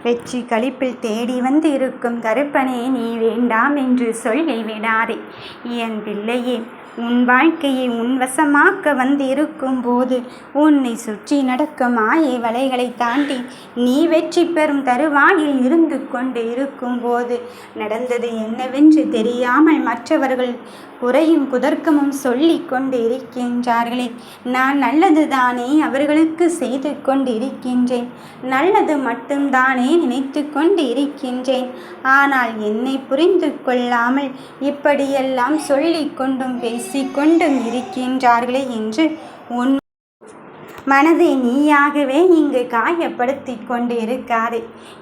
வெற்றி களிப்பில் தேடி வந்து இருக்கும் கருப்பனே, நீ வேண்டாம் என்று சொல்லி விடாதே. என் பிள்ளையே, உன் வாழ்க்கையை உன்வசமாக்க வந்து இருக்கும்போது உன்னை சுற்றி நடக்கும் மாயை வலைகளை தாண்டி நீ வெற்றி பெறும் தருவாயில் இருந்து கொண்டு இருக்கும்போது நடந்தது என்னவென்று தெரியாமல் மற்றவர்கள் குறையும் குதர்க்கமும் சொல்லி கொண்டு இருக்கின்றார்களே, நான் நல்லது தானே அவர்களுக்கு செய்து கொண்டு இருக்கின்றேன், நல்லது மட்டும்தானே நினைத்து கொண்டு இருக்கின்றேன். ஆனால் என்னை புரிந்து கொள்ளாமல் இப்படியெல்லாம் சொல்லி கொண்டும் பேசிக்கொண்டும் இருக்கின்றார்களே என்று உன் மனதை நீயாகவே இங்கு காயப்படுத்தி கொண்டு இருக்காதே.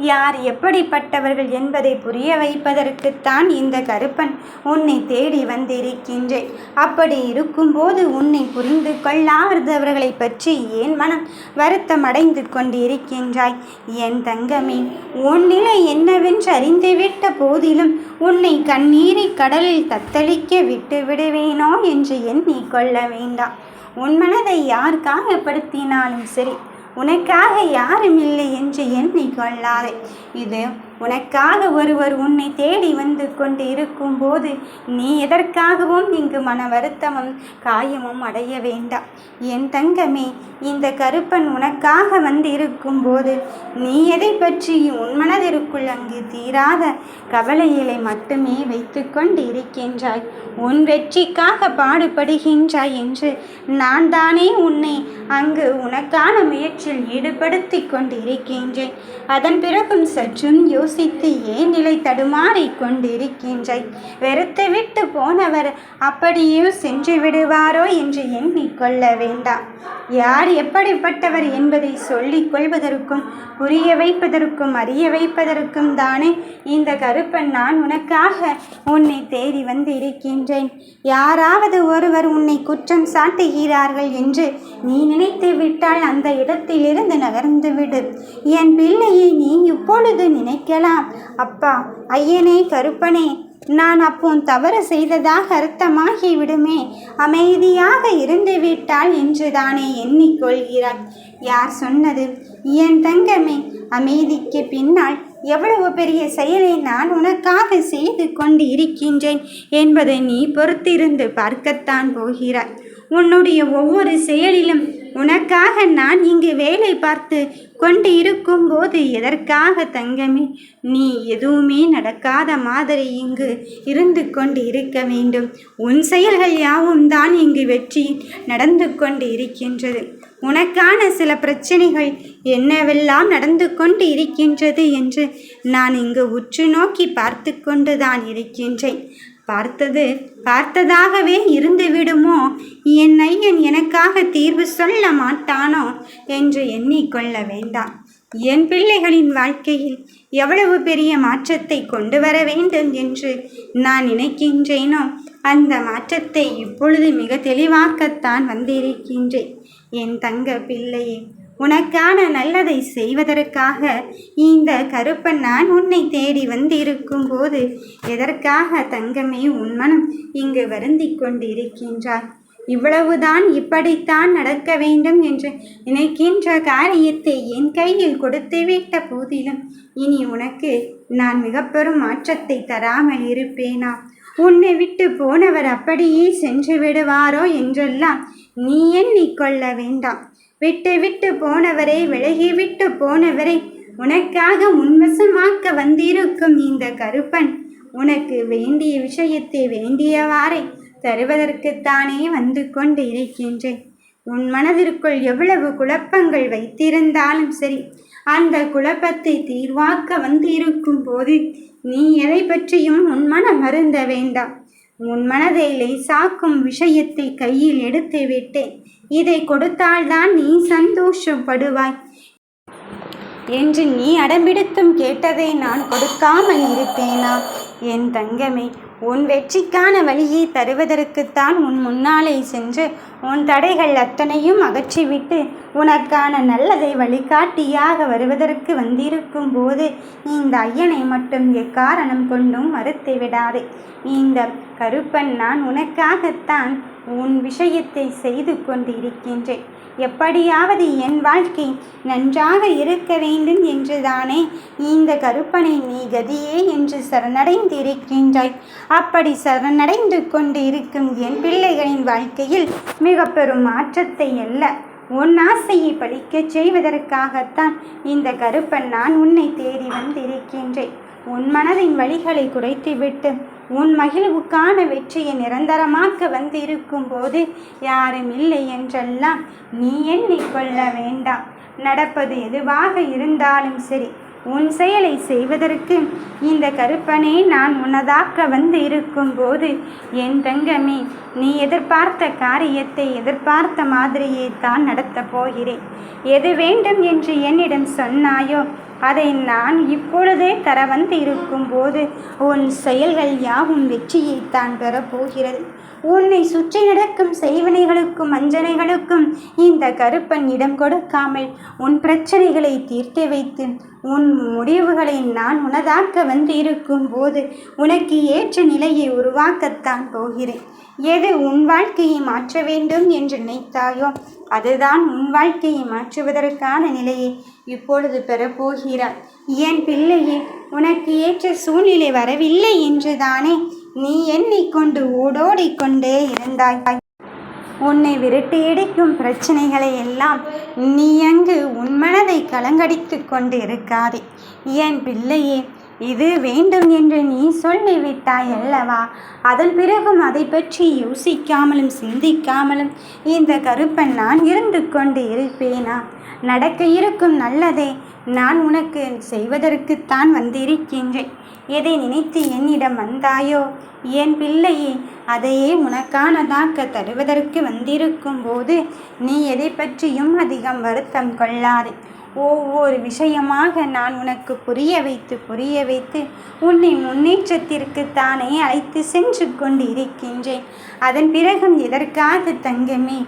யார் எப்படிப்பட்டவர்கள் என்பதை புரிய வைப்பதற்குத்தான் இந்த கருப்பன் உன்னை தேடி வந்திருக்கின்றேன். அப்படி இருக்கும்போது உன்னை புரிந்து கொள்ளாதவர்களை பற்றி ஏன் மனம் வருத்தம் அடைந்து கொண்டு இருக்கின்றாய்? என் தங்கமே, உன் நிலை என்னவென்று அறிந்துவிட்ட போதிலும் உன்னை கண்ணீரை கடலில் தத்தளிக்க விட்டு விடுவேனோ என்று எண்ணிக்கொள்ள வேண்டாம். உன் மனதை யார் காயப்படுத்தினாலும் சரி, உனக்காக யாரும் இல்லை என்று எண்ணிக்கொள்ளாதே. இது உனக்காக ஒருவர் உன்னை தேடி வந்து கொண்டு இருக்கும்போது நீ எதற்காகவும் இங்கு மன வருத்தமும் காயமும் அடைய வேண்டாம். என் தங்கமே, இந்த கருப்பன் உனக்காக வந்து இருக்கும்போது நீ எதை பற்றி உன் மனதிற்குள் அங்கு தீராத கவலைகளை மட்டுமே வைத்து கொண்டு இருக்கின்றாய். உன் வெற்றிக்காக பாடுபடுகின்றாய் என்று நான் தானே உன்னை அங்கு உனக்கான முயற்சியில் ஈடுபடுத்தி கொண்டு இருக்கின்றேன். அதன் பிறகும் சற்றும் யோசித்து ஏன் நிலை தடுமாறி கொண்டிருக்கின்றாய்? வெறுத்து விட்டு போனவர் அப்படியே சென்று விடுவாரோ என்று எண்ணிக்கொள்ள வேண்டாம். யார் எப்படிப்பட்டவர் என்பதை சொல்லிக் கொள்வதற்கும் புரிய வைப்பதற்கும் அறிய வைப்பதற்கும் தானே இந்த கருப்பன் நான் உனக்காக உன்னை தேடி வந்து இருக்கின்றேன். யாராவது ஒருவர் உன்னை குற்றம் சாட்டுகிறார்கள் என்று நீ நினைத்து விட்டால் அந்த இடத்திலிருந்து நகர்ந்து விடு. என் பிள்ளையை நீ இப்பொழுது நினைக்கலாம், அப்பா, ஐயனே, கருப்பனே, நான் அப்போ தவறு செய்ததாக அர்த்தமாகி விடுமே, அமைதியாக இருந்து விட்டாள் என்று தானே எண்ணிக்கொள்கிறாய். யார் சொன்னது? என் தங்கமே, அமைதிக்கு பின்னால் எவ்வளவு பெரிய செயலை நான் உனக்காக செய்து கொண்டு இருக்கின்றேன் என்பதை நீ பொறுத்திருந்து பார்க்கத்தான் போகிறாய். உன்னுடைய ஒவ்வொரு செயலிலும் உனக்காக நான் இங்கு வேலை பார்த்து கொண்டு இருக்கும்போது எதற்காக தங்கமே நீ எதுவுமே நடக்காத மாதிரி இங்கு இருந்து கொண்டு இருக்க வேண்டும்? உன் செயல்கள் யாவும் தான் இங்கு வெற்றி நடந்து கொண்டு இருக்கின்றது. உனக்கான சில பிரச்சனைகள் என்னவெல்லாம் நடந்து கொண்டு இருக்கின்றது என்று நான் இங்கு உற்று நோக்கி பார்த்து கொண்டு தான் இருக்கின்றேன். பார்த்ததாகவே இருந்து விடுமோ? என் ஐயன் எனக்காக தீர்வு சொல்ல மாட்டானோ என்று எண்ணிக்கொள்ள வேண்டாம். என் பிள்ளைகளின் வாழ்க்கையில் எவ்வளவு பெரிய மாற்றத்தை கொண்டு வர வேண்டும் என்று நான் நினைக்கின்றேனோ அந்த மாற்றத்தை இப்பொழுது மிக தெளிவாக்கத்தான் வந்திருக்கின்றேன். என் தங்க பிள்ளையே, உனக்கான நல்லதை செய்வதற்காக இந்த கருப்பன் நான் உன்னை தேடி வந்திருக்கும் போது எதற்காக தங்கமே உன் மனம் இங்கு வருந்தி கொண்டிருக்கின்றாய்? இவ்வளவுதான், இப்படித்தான் நடக்க வேண்டும் என்று நினைக்கின்ற காரியத்தை என் கையில் கொடுத்துவிட்ட போதிலும் இனி உனக்கு நான் மிக பெரும் மாற்றத்தை தராமல் இருப்பேனா? உன்னை விட்டு போனவர் அப்படியே சென்று விடுவாரோ என்றெல்லாம் நீ எண்ணிக்கொள்ள வேண்டாம். விட்டு போனவரை, விலகிவிட்டு போனவரை உனக்காக உன்வசமாக்க வந்திருக்கும் இந்த கருப்பன் உனக்கு வேண்டிய விஷயத்தை வேண்டியவாறே தருவதற்குத்தானே வந்து கொண்டு இருக்கின்றேன். உன் மனதிற்குள் எவ்வளவு குழப்பங்கள் வைத்திருந்தாலும் சரி, அந்த குழப்பத்தை தீர்வாக்க வந்திருக்கும் போது நீ எதை பற்றியும் உன் மனம் வருந்த வேண்டாம். உன் மனதை லேசாக்கும் விஷயத்தை கையில் எடுத்து விட்டேன். இதை கொடுத்தால்தான் நீ சந்தோஷப்படுவாய் என்று நீ அடம்பிடித்தும் கேட்டதை நான் கொடுக்காமல் இருப்பேனா? என் தங்கமே, உன் வெற்றிக்கான வழியை தருவதற்குத்தான் உன் முன்னாலே சென்று உன் தடைகள் அத்தனையும் அகற்றிவிட்டு உனக்கான நல்லதை வழிகாட்டியாக வருவதற்கு வந்திருக்கும் போது இந்த ஐயனை மட்டும் எக்காரணம் கொண்டும் மறுத்து விடாதே. இந்த கருப்பன் நான் உனக்காகத்தான் உன் விஷயத்தை செய்து கொண்டிருக்கின்றேன். எப்படியாவது என் வாழ்க்கை நன்றாக இருக்க வேண்டும் என்றுதானே இந்த கருப்பனை நீ கதியே என்று சரணடைந்து இருக்கின்றாய். அப்படி சரணடைந்து கொண்டு இருக்கும் என் பிள்ளைகளின் வாழ்க்கையில் மிக பெரும் மாற்றத்தை அல்ல, உன் ஆசையை பலிக்கச் செய்வதற்காகத்தான் இந்த கருப்பன் நான் உன்னை தேடி வந்திருக்கின்றேன். உன் மனதின் வழிகளை குறைத்துவிட்டு உன் மகிழ்வுக்கான வெற்றியை நிரந்தரமாக்க வந்திருக்கும் போது யாரும் இல்லை என்றெல்லாம் நீ எண்ணிக்கொள்ள வேண்டாம். நடப்பது எதுவாக இருந்தாலும் சரி, உன் செயலை செய்வதற்கு இந்த கருப்பனே நான் உன்னதாக்க வந்து இருக்கும்போது என் தங்கமே, நீ எதிர்பார்த்த காரியத்தை எதிர்பார்த்த மாதிரியே தான் நடத்தப் போகிறேன். எது வேண்டும் என்று என்னிடம் சொன்னாயோ அதை நான் இப்பொழுதே தர வந்து இருக்கும்போது உன் செயல்கள் யாவும் வெற்றியைத்தான் பெறப்போகிறது. உன்னை சுற்றி நடக்கும் செய்வினைகளுக்கும் அஞ்சனைகளுக்கும் இந்த கருப்பன் இடம் கொடுக்காமல் உன் பிரச்சனைகளை தீர்த்து வைத்து உன் முடிவுகளை நான் உனதாக்க வந்து இருக்கும்போது உனக்கு ஏற்ற நிலையை உருவாக்கத்தான் போகிறேன். எது உன் வாழ்க்கையை மாற்ற வேண்டும் என்று நினைத்தாயோ அதுதான் உன் வாழ்க்கையை மாற்றுவதற்கான நிலையை இப்பொழுது பெறப்போகிறாய். என் பிள்ளையே, உனக்கு ஏற்ற சூழ்நிலை வரவில்லை என்றுதானே நீ எண்ணிக்கொண்டு ஓடோடிக்கொண்டே இருந்தாய். உன்னை விரட்டியடிக்கும் பிரச்சனைகளை எல்லாம் நீ அங்கு உன் மனதை கலங்கடித்து கொண்டு இருக்காதே. என் பிள்ளையே, இது வேண்டும் என்று நீ சொல்லிவிட்டாய் அல்லவா? அதன் பிறகும் அதை பற்றி யோசிக்காமலும் சிந்திக்காமலும் இந்த கருப்பன் நான் இருந்து கொண்டு இருப்பேனா? நடக்க இருக்கும் நல்லதை நான் உனக்கு செய்வதற்குத்தான் வந்திருக்கின்றேன். எதை நினைத்து என்னிடம் வந்தாயோ என் பிள்ளையே, அதையே உனக்கானதாக்க தருவதற்கு வந்திருக்கும் போது நீ எதை பற்றியும் அதிகம் வருத்தம் கொள்ளாதே. ஒவ்வொரு விஷயமாக நான் உனக்கு புரிய வைத்து உன்னை முன்னேற்றத்திற்கு தானே அழைத்து சென்று கொண்டு இருக்கின்றேன். அதன் பிறகும் எதற்காக தங்கமே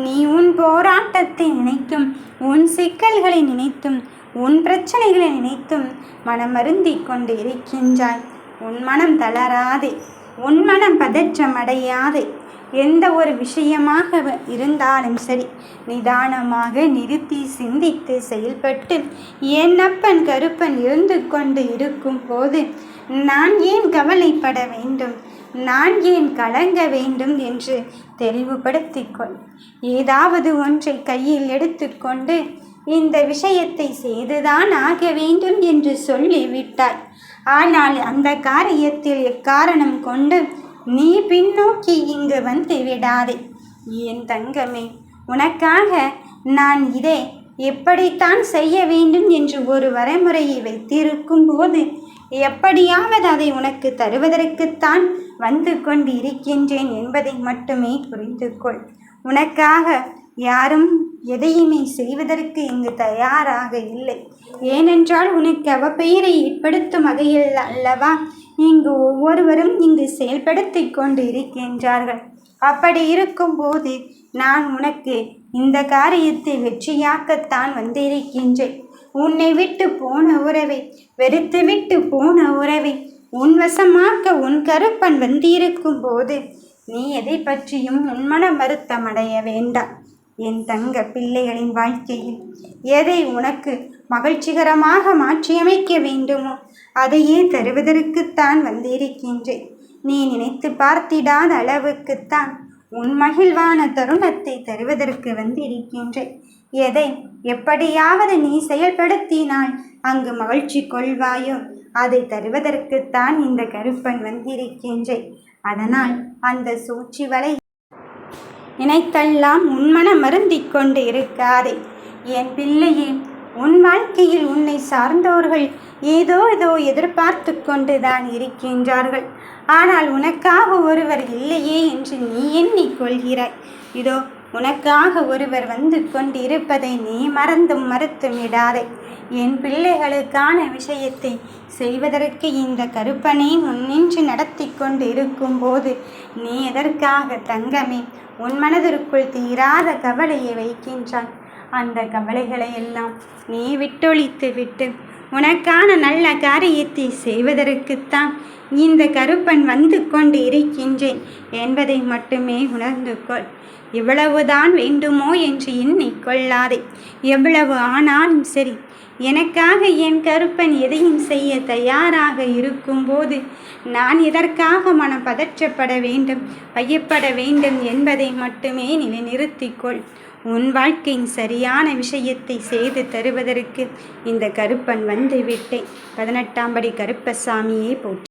நீ உன் போராட்டத்தை நினைத்தும் உன் சிக்கல்களை நினைத்தும் உன் பிரச்சனைகளை நினைத்தும் மனமருந்தி கொண்டு இருக்கின்றாய்? உன் மனம் தளராதே, உன் மனம் பதற்றம் அடையாதே. எந்த ஒரு விஷயமாக இருந்தாலும் சரி, நிதானமாக நிறுத்தி சிந்தித்து செயல்பட்டு என் அப்பன் கருப்பன் இருந்து கொண்டு இருக்கும் போது நான் ஏன் கவலைப்பட வேண்டும், நான் ஏன் கலங்க வேண்டும் என்று தெளிவுபடுத்திக்கொள். ஏதாவது ஒன்றை கையில் எடுத்துக்கொண்டு இந்த விஷயத்தை செய்துதான் ஆக வேண்டும் என்று சொல்லிவிட்டாய். ஆனால் அந்த காரியத்தில் எக்காரணம் கொண்டு நீ பின்னோக்கி இங்கு வந்து விடாதே. என் தங்கமே, உனக்காக நான் இதை எப்படித்தான் செய்ய வேண்டும் என்று ஒரு வரைமுறையை வைத்திருக்கும் போது எப்படியாவது அதை உனக்கு தருவதற்குத்தான் வந்து கொண்டு இருக்கின்றேன் என்பதை மட்டுமே புரிந்து கொள். உனக்காக யாரும் எதையுமே செய்வதற்கு இங்கு தயாராக இல்லை. ஏனென்றால் உனக்கு அவப்பெயரை ஏற்படுத்தும் வகையில் அல்லவா இங்கு ஒவ்வொருவரும் இங்கு செயல்படுத்தி கொண்டு இருக்கின்றார்கள். அப்படி இருக்கும்போது நான் உனக்கு இந்த காரியத்தை வெற்றியாக்கத்தான் வந்திருக்கின்றேன். உன்னை விட்டு போன உறவை, வெறுத்து விட்டு போன உறவை உன் வசமாக்க உன் கருப்பன் வந்திருக்கும் போது நீ எதை பற்றியும் உன்மன வருத்தம் அடைய வேண்டாம். என் தங்க பிள்ளைகளின் வாழ்க்கையில் எதை உனக்கு மகிழ்ச்சிகரமாக மாற்றியமைக்க வேண்டுமோ அதையே தருவதற்குத்தான் வந்திருக்கின்றேன். நீ நினைத்து பார்த்திடாத அளவுக்குத்தான் உன் மகிழ்வான தருணத்தை தருவதற்கு வந்திருக்கின்றேன். எதை எப்படியாவது நீ செயல்படுத்தினால் அங்கு மகிழ்ச்சி கொள்வாயோ அதை தருவதற்குத்தான் இந்த கருப்பன் வந்திருக்கின்றேன். அதனால் அந்த சூழ்ச்சி வலை நினைத்தெல்லாம் உன்மன மருந்திக் கொண்டு இருக்காதே. என் பிள்ளையே, உன் வாழ்க்கையில் உன்னை சார்ந்தவர்கள் ஏதோ எதிர்பார்த்து கொண்டுதான் இருக்கின்றார்கள். ஆனால் உனக்காக ஒருவர் இல்லையே என்று நீ எண்ணிக்கொள்கிறாய். இதோ உனக்காக ஒருவர் வந்து கொண்டு இருப்பதை நீ மறுத்து விடாதே. என் பிள்ளைகளுக்கான விஷயத்தை செய்வதற்கு இந்த கருப்பனை முன்னின்று நடத்தி கொண்டு இருக்கும்போது நீ எதற்காக தங்கமே உன் மனதிற்குள் தீராத கவலையை வைக்கின்றான்? அந்த கவலைகளை எல்லாம் நீ விட்டொழித்து விட்டு உனக்கான நல்ல காரியத்தை செய்வதற்குத்தான் இந்த கருப்பன் வந்து கொண்டு இருக்கின்றேன் என்பதை மட்டுமே உணர்ந்து கொள். இவ்வளவுதான் வேண்டுமோ என்று எண்ணிக்கொள்ளாதே. எவ்வளவு ஆனாலும் சரி, எனக்காக என் கருப்பன் எதையும் செய்ய தயாராக இருக்கும்போது நான் இதற்காக மனம் பதற்றப்பட வேண்டும், ஐயப்பட வேண்டும் என்பதை மட்டுமே நிலைநிறுத்திக்கொள். உன் வாழ்க்கையின் சரியான விஷயத்தை செய்து தருவதற்கு இந்த கருப்பன் வந்து விட்டேன். 18ஆம் படி கருப்பசாமியே போற்றி.